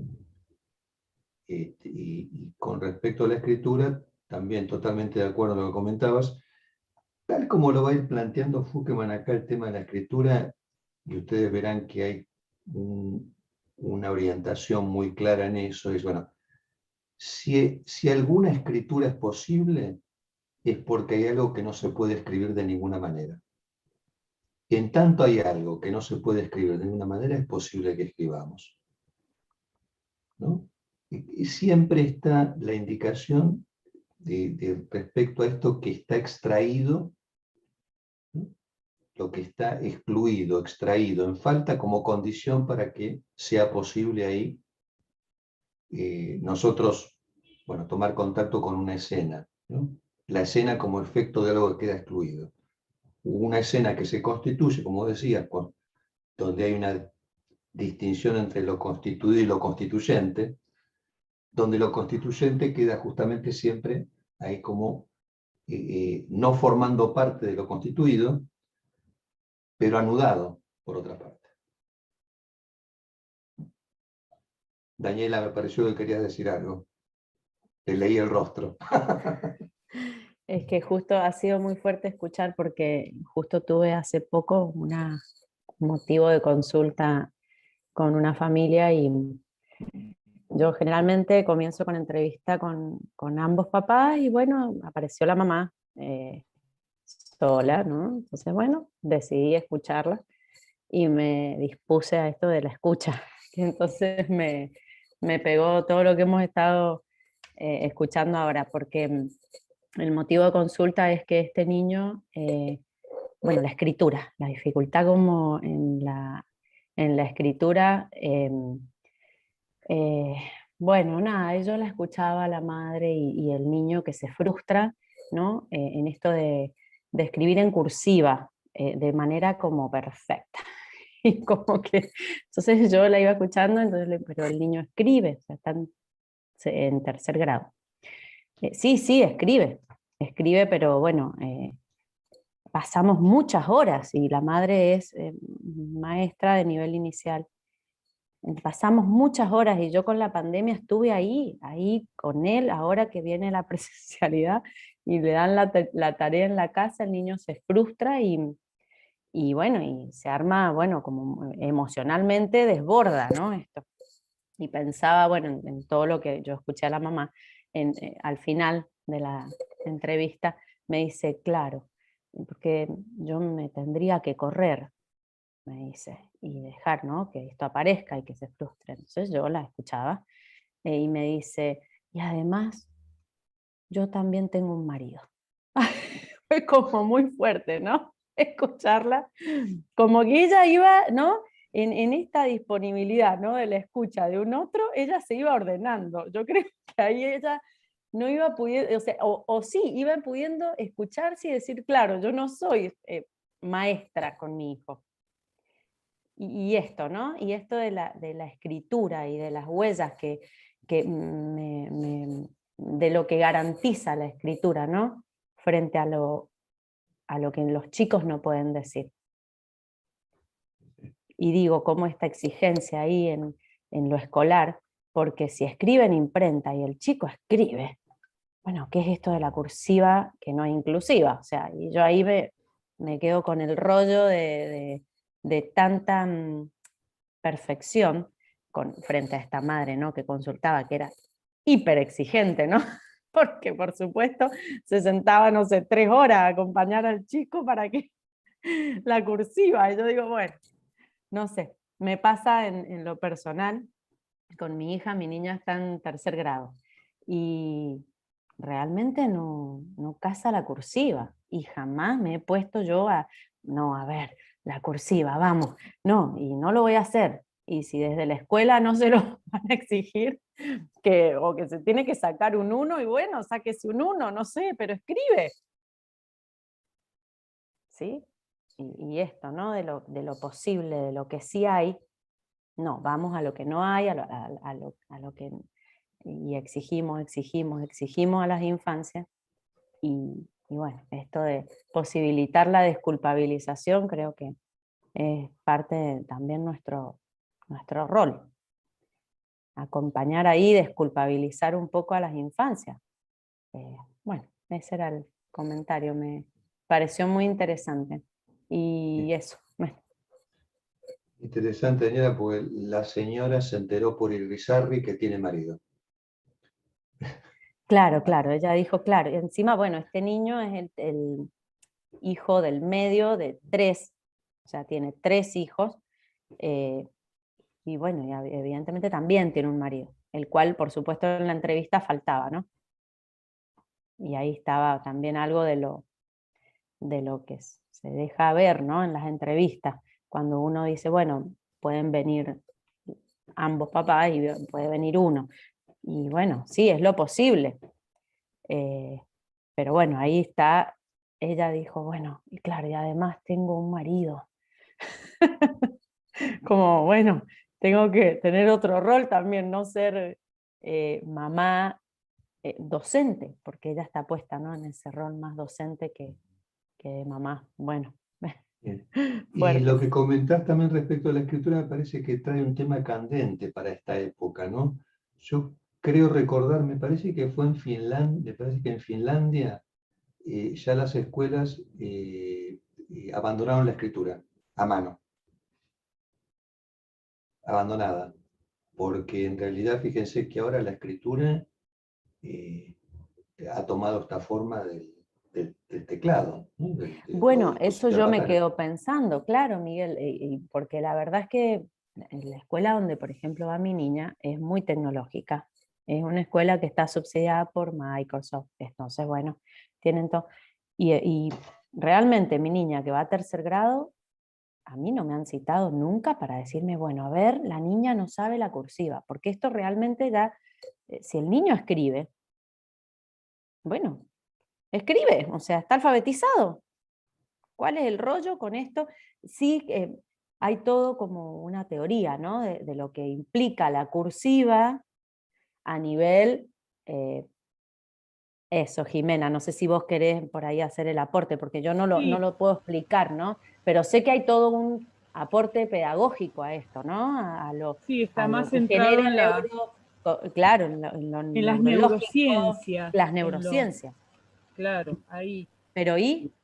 Y con respecto a la escritura, también totalmente de acuerdo con lo que comentabas, tal como lo va a ir planteando Fouquelman acá el tema de la escritura, y ustedes verán que hay una orientación muy clara en eso, es, bueno, si alguna escritura es posible, es porque hay algo que no se puede escribir de ninguna manera. En tanto hay algo que no se puede escribir de ninguna manera, es posible que escribamos, ¿no? Y siempre está la indicación de respecto a esto que está extraído, ¿no?, lo que está excluido, extraído, en falta como condición para que sea posible ahí nosotros, bueno, tomar contacto con una escena, ¿no? La escena como efecto de algo que queda excluido. Una escena que se constituye, como decía, donde hay una distinción entre lo constituido y lo constituyente, donde lo constituyente queda justamente siempre ahí como no formando parte de lo constituido, pero anudado por otra parte. Daniela, me pareció que querías decir algo. te leí el rostro. Es que justo ha sido muy fuerte escuchar porque justo tuve hace poco un motivo de consulta con una familia y yo generalmente comienzo con entrevista con ambos papás y bueno, apareció la mamá sola, ¿no? Entonces bueno, decidí escucharla y me dispuse a esto de la escucha. Entonces me pegó todo lo que hemos estado escuchando ahora, porque el motivo de consulta es que este niño, bueno, la escritura, la dificultad como en la escritura, bueno, nada, yo la escuchaba a la madre y el niño que se frustra, ¿no? En esto de escribir en cursiva, de manera como perfecta. Y como que, entonces yo la iba escuchando, entonces, pero el niño escribe, o sea, está en tercer grado. Sí, sí, escribe, pero bueno, pasamos muchas horas y la madre es maestra de nivel inicial. Pasamos muchas horas y yo con la pandemia estuve ahí con él, ahora que viene la presencialidad y le dan la tarea en la casa, el niño se frustra y bueno, y se arma, bueno, como emocionalmente desborda, ¿no? Esto. Y pensaba, bueno, en todo lo que yo escuché a la mamá, al final de la entrevista, me dice, claro, porque yo me tendría que correr, me dice, y dejar, ¿no? Que esto aparezca y que se frustre. Entonces yo la escuchaba y me dice, y además, yo también tengo un marido. Fue como muy fuerte, ¿no? Escucharla, como que ella iba, ¿no? En esta disponibilidad, ¿no? De la escucha de un otro, ella se iba ordenando. Yo creo que ahí ella no iba pudiendo, o sea, o sí, iba pudiendo escucharse y decir, claro, yo no soy maestra con mi hijo. Y esto, ¿no? Y esto de la escritura y de las huellas que de lo que garantiza la escritura, ¿no? Frente a lo que los chicos no pueden decir. Y digo, cómo esta exigencia ahí en lo escolar, porque si escribe en imprenta y el chico escribe, bueno, ¿qué es esto de la cursiva que no es inclusiva? O sea, y yo ahí me quedo con el rollo de tanta perfección frente a esta madre, ¿no? Que consultaba, que era hiper exigente, ¿no? Porque por supuesto se sentaba, no sé, 3 horas a acompañar al chico para que la cursiva, y yo digo, bueno, no sé, me pasa en lo personal, con mi hija, mi niña está en tercer grado, y realmente no casa la cursiva, y jamás me he puesto yo no, a ver, la cursiva, vamos, no, y no lo voy a hacer, y si desde la escuela no se lo van a exigir, o que se tiene que sacar un 1, y bueno, sáquese un 1, no sé, pero escribe. ¿Sí? Y esto, ¿no? De lo posible, de lo que sí hay, no, vamos a lo que no hay, a lo que... Y exigimos a las infancias, y bueno, esto de posibilitar la desculpabilización creo que es parte de también nuestro rol. Acompañar ahí, desculpabilizar un poco a las infancias. Bueno, ese era el comentario, me pareció muy interesante. Y eso, bueno. Interesante, señora, porque la señora se enteró por Irizarry que tiene marido. Claro, ella dijo, claro, y encima, bueno, este niño es el hijo del medio de 3, o sea, tiene 3 hijos, y bueno, y evidentemente también tiene un marido, el cual, por supuesto, en la entrevista faltaba, ¿no? Y ahí estaba también algo de lo que se deja ver, ¿no? En las entrevistas, cuando uno dice, bueno, pueden venir ambos papás y puede venir uno. Y bueno, sí, es lo posible. Pero bueno, ahí está, ella dijo, bueno, y claro, y además tengo un marido. Como, bueno, tengo que tener otro rol también, no ser mamá docente, porque ella está puesta, ¿no? En ese rol más docente que de mamá. Bueno, Bien. Y fuerte. lo que comentás también respecto a la escritura me parece que trae un tema candente para esta época, ¿no? Yo creo recordar, me parece que fue en Finlandia, me parece que en Finlandia ya las escuelas abandonaron la escritura a mano, abandonada, porque en realidad fíjense que ahora la escritura eh, ha tomado esta forma del teclado, ¿no? O Bueno, del eso dispositivo yo me táctil. quedo pensando, claro, Miguel, porque la verdad es que en la escuela donde, por ejemplo, va mi niña es muy tecnológica. Es una escuela que está subsidiada por Microsoft. Entonces, bueno, tienen todo. Y realmente mi niña que va a tercer grado, a mí no me han citado nunca para decirme, bueno, a ver, la niña no sabe la cursiva, porque esto realmente ya, si el niño escribe, bueno, escribe, o sea, está alfabetizado. ¿Cuál es el rollo con esto? Sí, hay todo como una teoría, ¿no? De lo que implica la cursiva a nivel, eh, eso, Jimena, no sé si vos querés por ahí hacer el aporte, porque yo no Sí, lo puedo explicar, ¿no? Pero sé que hay todo un aporte pedagógico a esto, ¿no? sí, está A más lo que centrado genera en claro, en lo en las neurológico, neurociencias, las en lo, neurociencias. claro, ahí. Pero ¿y?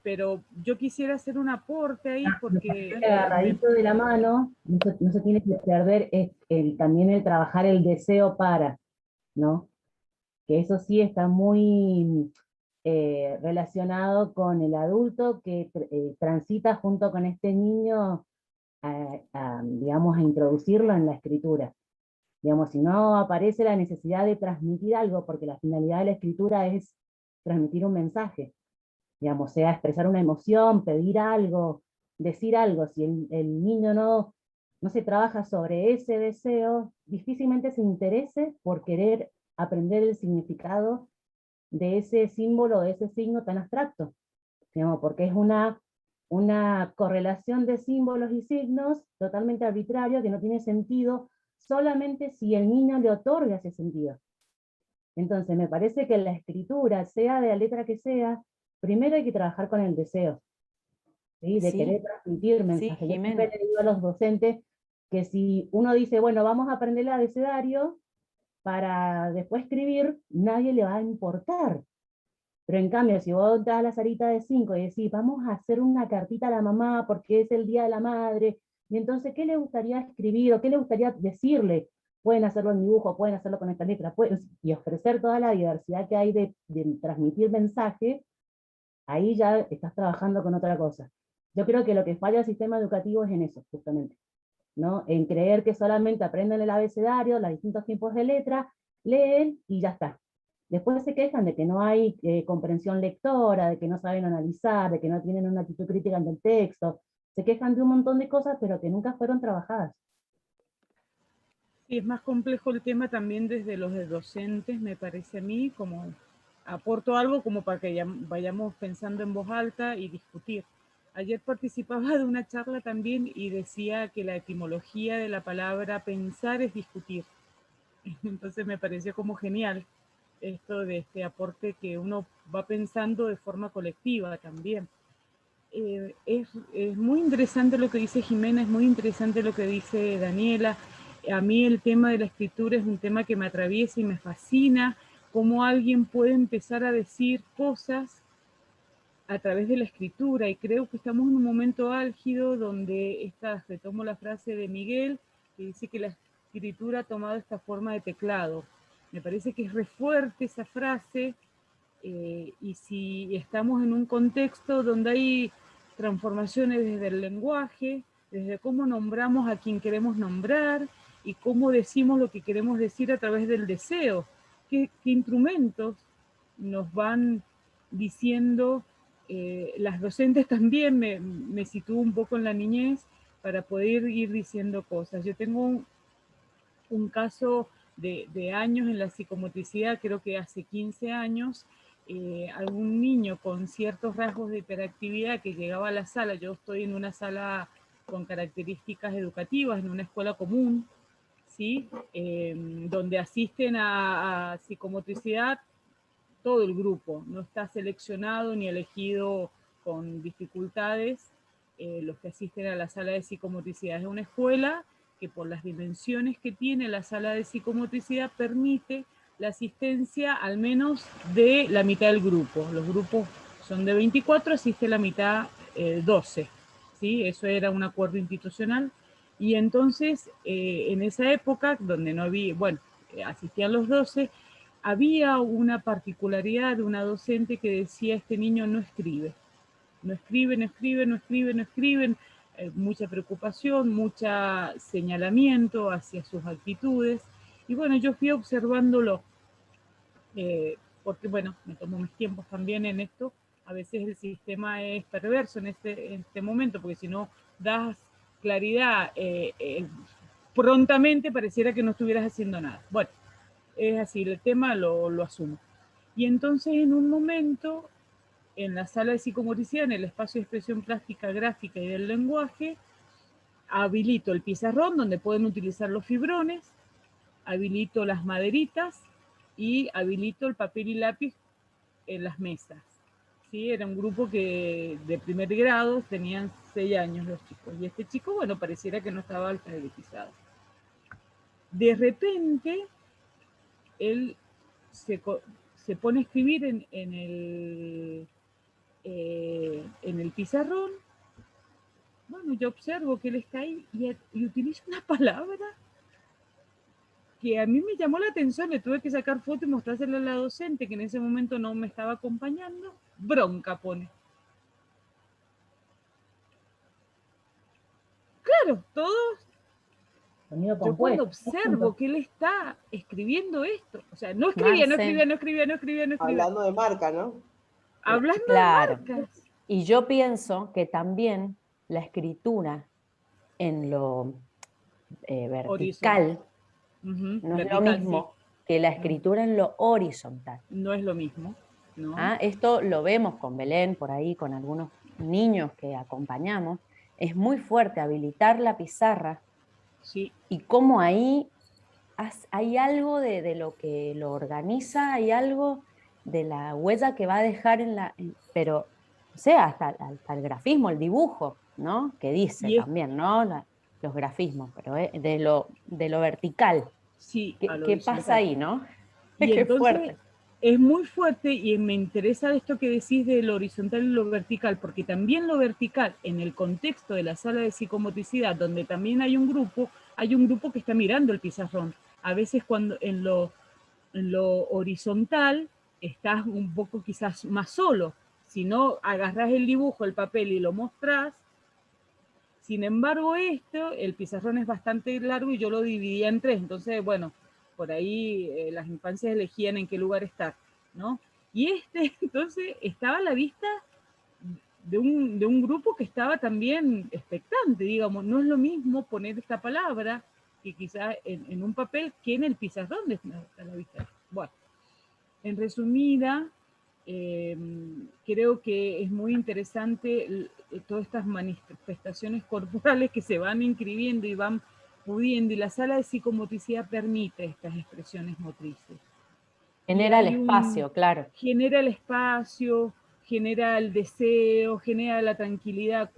Pero yo quisiera hacer un aporte ahí Me parece que porque agarradito de la mano, no se tiene que perder también el trabajar el deseo para, ¿no? Que eso sí está muy relacionado con el adulto que transita junto con este niño digamos, a introducirlo en la escritura. Digamos, si no aparece la necesidad de transmitir algo, porque la finalidad de la escritura es transmitir un mensaje, digamos, sea expresar una emoción, pedir algo, decir algo. Si el niño no se trabaja sobre ese deseo, difícilmente se interese por querer aprender el significado de ese símbolo, de ese signo tan abstracto, digamos, porque es una correlación de símbolos y signos totalmente arbitrario que no tiene sentido solamente si el niño le otorga ese sentido. Entonces, me parece que la escritura, sea de la letra que sea, primero hay que trabajar con el deseo, ¿sí? De Sí, querer transmitir sí, mensajes. Yo siempre Jimena. le digo a los docentes que si uno dice, bueno, vamos a aprender el abecedario para después escribir, nadie le va a importar. Pero en cambio, si vos entras a la salita de 5 y decís, vamos a hacer una cartita a la mamá porque es el Día de la Madre, y entonces, ¿qué le gustaría escribir o qué le gustaría decirle? Pueden hacerlo en dibujo, pueden hacerlo con esta letra, y ofrecer toda la diversidad que hay de transmitir mensaje, ahí ya estás trabajando con otra cosa. Yo creo que lo que falla el sistema educativo es en eso, justamente, ¿no? En creer que solamente aprenden el abecedario, los distintos tipos de letra, leen y ya está. Después se quejan de que no hay comprensión lectora, de que no saben analizar, de que no tienen una actitud crítica ante el texto. Se quejan de un montón de cosas, pero que nunca fueron trabajadas. sí, es más complejo el tema también desde los de docentes, me parece a mí, como aporto algo como para que ya vayamos pensando en voz alta y discutir. Ayer participaba de una charla también y decía que la etimología de la palabra pensar es discutir. Entonces me pareció como genial esto de este aporte que uno va pensando de forma colectiva también. Es muy interesante lo que dice Jimena, es muy interesante lo que dice Daniela. A mí el tema de la escritura es un tema que me atraviesa y me fascina, cómo alguien puede empezar a decir cosas a través de la escritura, y creo que estamos en un momento álgido donde retomo la frase de Miguel, que dice que la escritura ha tomado esta forma de teclado. Me parece que es re fuerte esa frase, y si estamos en un contexto donde hay transformaciones desde el lenguaje, desde cómo nombramos a quien queremos nombrar y cómo decimos lo que queremos decir a través del deseo, qué instrumentos nos van diciendo. Las docentes también me sitúo un poco en la niñez para poder ir diciendo cosas. Yo tengo un caso de años en la psicomotricidad, creo que hace 15 años, algún niño con ciertos rasgos de hiperactividad que llegaba a la sala. Yo estoy en una sala con características educativas, en una escuela común, ¿sí? Donde asisten a psicomotricidad todo el grupo, no está seleccionado ni elegido con dificultades los que asisten a la sala de psicomotricidad. Es una escuela que por las dimensiones que tiene la sala de psicomotricidad permite la asistencia al menos de la mitad del grupo. Los grupos son de 24, asiste la mitad 12. ¿Sí? Eso era un acuerdo institucional. Y entonces, en esa época, donde no había, bueno, asistían los 12, había una particularidad de una docente que decía, este niño no escribe. No escribe, no escribe, no escribe, no escriben. Mucha preocupación, mucho señalamiento hacia sus actitudes. Y bueno, yo fui observándolo, porque bueno, me tomo mis tiempos también en esto. A veces el sistema es perverso en este momento, porque si no das claridad prontamente, pareciera que no estuvieras haciendo nada. Bueno, es así, el tema lo asumo. Y entonces en un momento, en la sala de psicomotricidad, en el espacio de expresión plástica, gráfica y del lenguaje, habilito el pizarrón donde pueden utilizar los fibrones, habilito las maderitas y habilito el papel y lápiz en las mesas. ¿Sí? Era un grupo que de primer grado tenían 6 años los chicos. Y este chico, bueno, pareciera que no estaba alfabetizado. De repente, él se pone a escribir en el pizarrón. Bueno, yo observo que él está ahí y utiliza una palabra que a mí me llamó la atención. Le tuve que sacar foto y mostrársela a la docente, que en ese momento no me estaba acompañando. Bronca pone. Claro, todos. Sonido Yo cuando compuesto. observo que él está escribiendo esto, o sea, no escribía, no escribía, no escribía, no escribía, no escribía. Hablando de marca, ¿no? Hablando Claro. de marcas. Y yo pienso que también la escritura en lo vertical no es lo Vertical, mismo que la escritura en lo horizontal. No es lo mismo, ¿no? Esto lo vemos con Belén, por ahí, con algunos niños que acompañamos. Es muy fuerte habilitar la pizarra, Sí. y cómo ahí hay algo de lo que lo organiza, hay algo de la huella que va a dejar pero, o sea, hasta el grafismo, el dibujo, ¿no? Que dice también, ¿no? Los grafismos, pero de lo vertical. Sí, ¿Qué pasa ahí, no? Y Qué entonces fuerte. es muy fuerte, y me interesa esto que decís de lo horizontal y lo vertical, porque también lo vertical, en el contexto de la sala de psicomotricidad, donde también hay un grupo que está mirando el pizarrón. A veces cuando en lo horizontal estás un poco quizás más solo. Si no, agarrás el dibujo, el papel y lo mostrás. Sin embargo, el pizarrón es bastante largo y yo lo dividía en 3. Entonces, bueno, por ahí las infancias elegían en qué lugar estar, ¿no? Y entonces, estaba a la vista de un grupo que estaba también expectante, digamos. No es lo mismo poner esta palabra que quizás en un papel que en el pizarrón de a la vista. Bueno, en resumida, creo que es muy interesante todas estas manifestaciones corporales que se van inscribiendo y van pudiendo, y la sala de psicomotricidad permite estas expresiones motrices. Genera el espacio, claro. Genera el espacio, genera el deseo, genera la tranquilidad,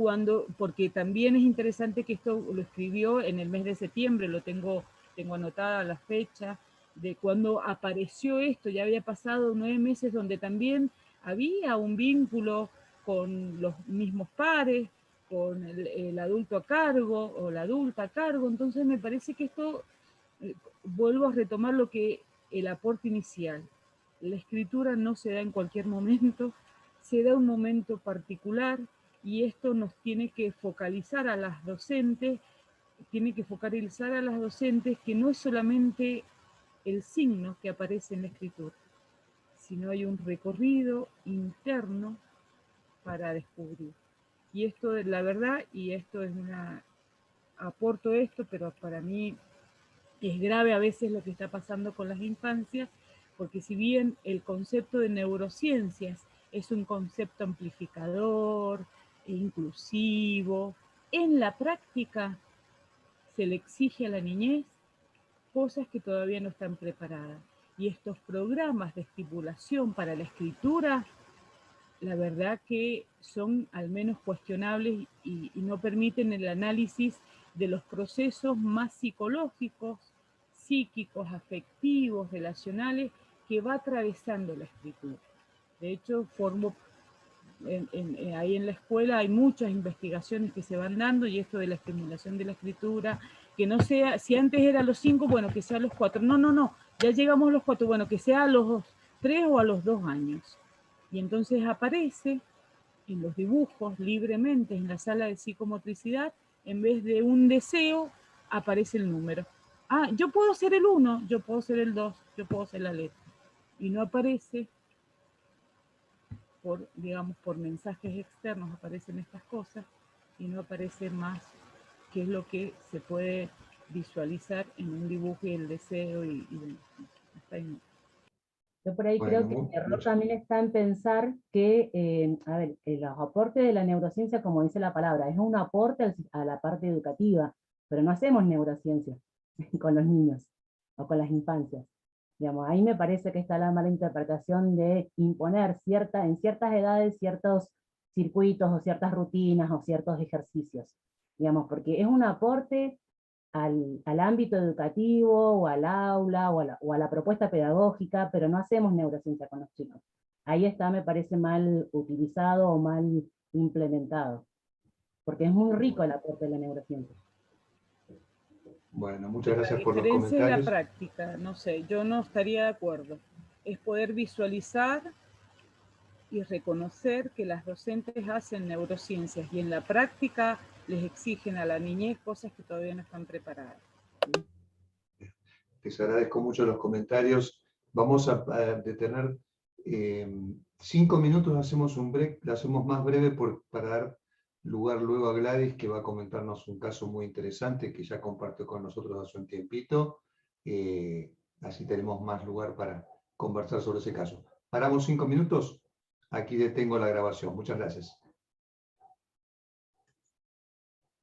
porque también es interesante que esto lo escribió en el mes de septiembre, tengo anotada la fecha de cuando apareció esto. Ya había pasado 9 meses donde también había un vínculo con los mismos pares, con el adulto a cargo o la adulta a cargo. Entonces me parece que esto, vuelvo a retomar el aporte inicial. La escritura no se da en cualquier momento, se da un momento particular, y esto nos tiene que focalizar a las docentes, que no es solamente el signo que aparece en la escritura, sino hay un recorrido interno para descubrir. Y esto es la verdad, y esto es aporto esto, pero para mí es grave a veces lo que está pasando con las infancias, porque si bien el concepto de neurociencias es un concepto amplificador e inclusivo, en la práctica se le exige a la niñez cosas que todavía no están preparadas. Y estos programas de estimulación para la escritura, la verdad que son al menos cuestionables y no permiten el análisis de los procesos más psicológicos, psíquicos, afectivos, relacionales, que va atravesando la escritura. De hecho, ahí en la escuela hay muchas investigaciones que se van dando, y esto de la estimulación de la escritura, que no sea, si antes era a los 5, bueno, que sea a los 4. No, ya llegamos a los 4, bueno, que sea a los 3 o a los 2 años. Y entonces aparece en los dibujos libremente en la sala de psicomotricidad, en vez de un deseo, aparece el número. Ah, yo puedo ser el 1, yo puedo ser el 2, yo puedo ser la letra. Y no aparece por, digamos, por mensajes externos, aparecen estas cosas, y no aparece más qué es lo que se puede visualizar en un dibujo, y el deseo, y hasta ahí no. Yo por ahí Bueno, creo que el error también está en pensar que, a ver, los aportes de la neurociencia, como dice la palabra, es un aporte a la parte educativa, pero no hacemos neurociencia con los niños o con las infancias. Digamos, ahí me parece que está la mala interpretación de imponer en ciertas edades ciertos circuitos o ciertas rutinas o ciertos ejercicios, digamos, porque es un aporte al ámbito educativo, o al aula, o a la propuesta pedagógica, pero no hacemos neurociencia con los chicos. Ahí está, me parece, mal utilizado o mal implementado, porque es muy rico el aporte de la neurociencia. Bueno, muchas gracias La por los diferencia es la comentarios. práctica, no sé, yo no estaría de acuerdo. Es poder visualizar y reconocer que las docentes hacen neurociencias, y en la práctica les exigen a la niñez cosas que todavía no están preparadas. Les agradezco mucho los comentarios. Vamos a detener 5 minutos, hacemos un break, lo hacemos más breve para dar lugar luego a Gladys, que va a comentarnos un caso muy interesante que ya compartió con nosotros hace un tiempito. Así tenemos más lugar para conversar sobre ese caso. Paramos 5 minutos, aquí detengo la grabación. Muchas gracias.